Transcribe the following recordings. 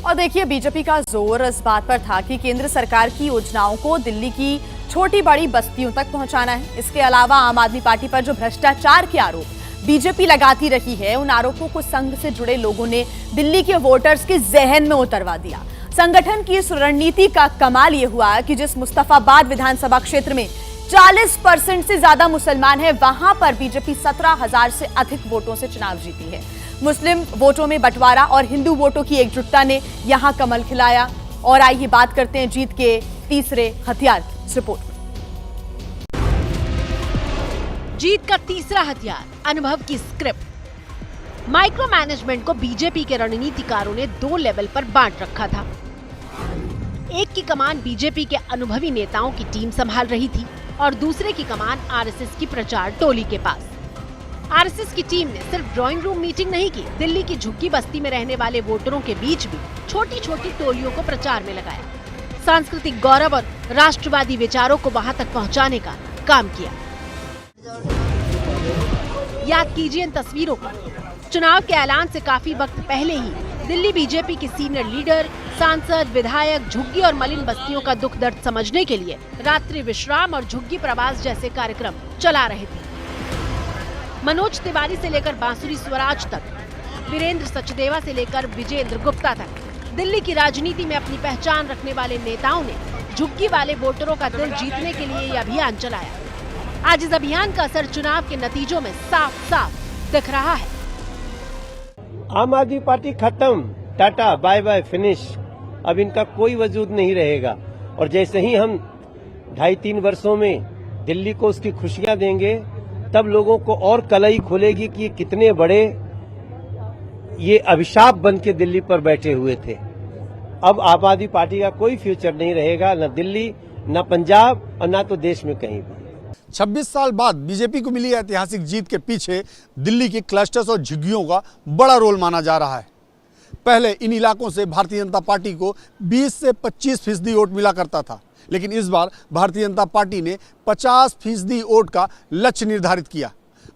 और देखिए, बीजेपी का जोर इस बात पर था कि केंद्र सरकार की योजनाओं को दिल्ली की छोटी बड़ी बस्तियों तक पहुंचाना है। इसके अलावा आम आदमी पार्टी पर जो भ्रष्टाचार के आरोप बीजेपी लगाती रही है, उन आरोपों को संघ से जुड़े लोगों ने दिल्ली के वोटर्स के जहन में उतरवा दिया। संगठन की इस रणनीति का कमाल यह हुआ कि जिस मुस्तफाबाद विधानसभा क्षेत्र में 40% से ज्यादा मुसलमान है, वहां पर बीजेपी 17,000 से अधिक वोटों से चुनाव जीती है। मुस्लिम वोटों में बंटवारा और हिंदू वोटों की एकजुटता ने यहां कमल खिलाया। और आइए बात करते हैं जीत के तीसरे हथियार की रिपोर्ट। जीत का तीसरा हथियार, अनुभव की स्क्रिप्ट। माइक्रो मैनेजमेंट को बीजेपी के रणनीतिकारों ने 2 लेवल पर बांट रखा था। एक की कमान बीजेपी के अनुभवी नेताओं की टीम संभाल रही थी और दूसरे की कमान आरएसएस की प्रचार टोली के पास। आरएसएस की टीम ने सिर्फ ड्राइंग रूम मीटिंग नहीं की, दिल्ली की झुग्गी बस्ती में रहने वाले वोटरों के बीच भी छोटी छोटी टोलियों को प्रचार में लगाया। सांस्कृतिक गौरव और राष्ट्रवादी विचारों को वहां तक पहुंचाने का काम किया। याद कीजिए इन तस्वीरों को। चुनाव के ऐलान से काफी वक्त पहले ही दिल्ली बीजेपी के सीनियर लीडर, सांसद, विधायक झुग्गी और मलिन बस्तियों का दुख दर्द समझने के लिए रात्रि विश्राम और झुग्गी प्रवास जैसे कार्यक्रम चला रहे थे। मनोज तिवारी से लेकर बांसुरी स्वराज तक, वीरेंद्र सचदेवा से लेकर विजेंद्र गुप्ता तक, दिल्ली की राजनीति में अपनी पहचान रखने वाले नेताओं ने झुग्गी वाले वोटरों का दिल जीतने के लिए ये अभियान चलाया। आज इस अभियान का असर चुनाव के नतीजों में साफ साफ दिख रहा है। आम आदमी पार्टी खत्म, टाटा बाय बाय फिनिश। अब इनका कोई वजूद नहीं रहेगा। और जैसे ही हम 2.5-3 वर्षों में दिल्ली को उसकी खुशियां देंगे, तब लोगों को और कलई खुलेगी कि कितने बड़े ये अभिशाप बन के दिल्ली पर बैठे हुए थे। अब आम आदमी पार्टी का कोई फ्यूचर नहीं रहेगा, न दिल्ली, न पंजाब और न तो देश में कहीं भी। 26 साल बाद बीजेपी को मिली ऐतिहासिक जीत के पीछे दिल्ली की क्लस्टर्स और झुग्गियों का बड़ा रोल माना जा रहा है। पहले इन इलाकों से भारतीय जनता पार्टी को 20 से 25% वोट मिला करता था, लेकिन इस बार भारतीय जनता पार्टी ने 50% वोट का लक्ष्य निर्धारित किया।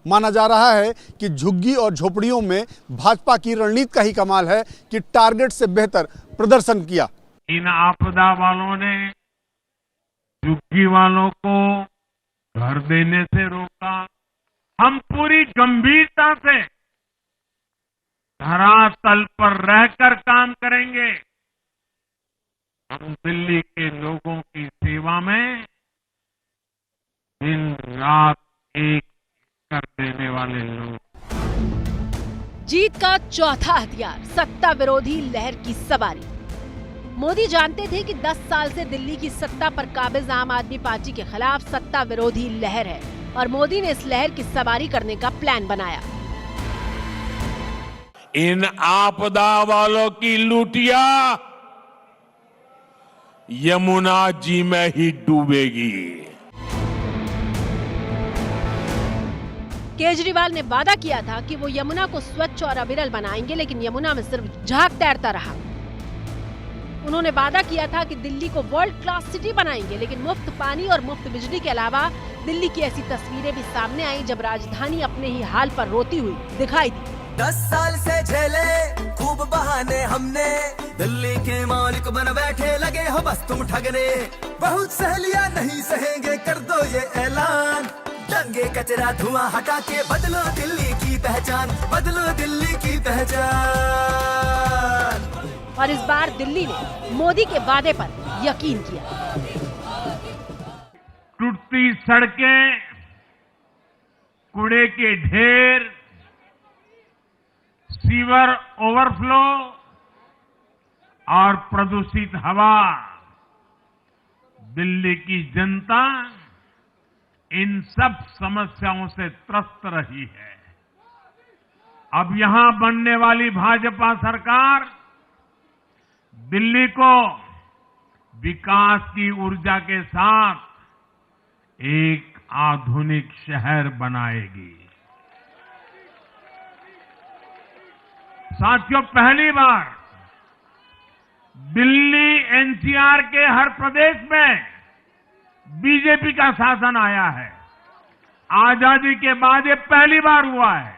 माना जा रहा है कि झुग्गी और झोपड़ियों में भाजपा की रणनीति का ही कमाल है कि टारगेट से बेहतर प्रदर्शन किया। इन आपदा वालों ने झुग्गी वालों को घर देने से रोका। हम पूरी गंभीरता से धरातल पर रहकर काम करेंगे। हम दिल्ली के लोगों की सेवा में दिन रात एक कर देने वाले लोग। जीत का चौथा हथियार, सत्ता विरोधी लहर की सवारी। मोदी जानते थे कि 10 साल से दिल्ली की सत्ता पर काबिज आम आदमी पार्टी के खिलाफ सत्ता विरोधी लहर है और मोदी ने इस लहर की सवारी करने का प्लान बनाया। इन आपदा वालों की लुटिया यमुना जी में ही डूबेगी। केजरीवाल ने वादा किया था कि वो यमुना को स्वच्छ और अविरल बनाएंगे, लेकिन यमुना में सिर्फ झाग तैरता रहा। उन्होंने वादा किया था कि दिल्ली को वर्ल्ड क्लास सिटी बनाएंगे, लेकिन मुफ्त पानी और मुफ्त बिजली के अलावा दिल्ली की ऐसी तस्वीरें भी सामने आई जब राजधानी अपने ही हाल पर रोती हुई दिखाई दी। 10 साल से झेले खूब बहाने हमने, दिल्ली के मालिक बन बैठे लगे हो बस तुम ठगने। बहुत सहेलियां नहीं सहेंगे, कर दो ये ऐलान। दंगे कचरा धुआं हटा के बदलो दिल्ली की पहचान, बदलो दिल्ली की पहचान। और इस बार दिल्ली ने मोदी के वादे पर यकीन किया। टूटती सड़कें, कूड़े के ढेर, सीवर ओवरफ्लो और प्रदूषित हवा, दिल्ली की जनता इन सब समस्याओं से त्रस्त रही है। अब यहां बनने वाली भाजपा सरकार दिल्ली को विकास की ऊर्जा के साथ एक आधुनिक शहर बनाएगी। साथियों, पहली बार दिल्ली एनसीआर के हर प्रदेश में बीजेपी का शासन आया है। आजादी के बाद ये पहली बार हुआ है।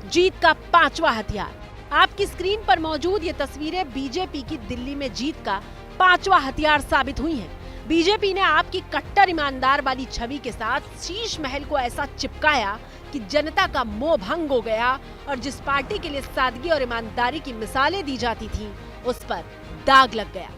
जीत का 5वां हथियार, आपकी स्क्रीन पर मौजूद ये तस्वीरें बीजेपी की दिल्ली में जीत का 5वां हथियार साबित हुई हैं। बीजेपी ने आपकी कट्टर ईमानदार वाली छवि के साथ शीश महल को ऐसा चिपकाया कि जनता का मोह भंग हो गया और जिस पार्टी के लिए सादगी और ईमानदारी की मिसालें दी जाती थीं, उस पर दाग लग गया।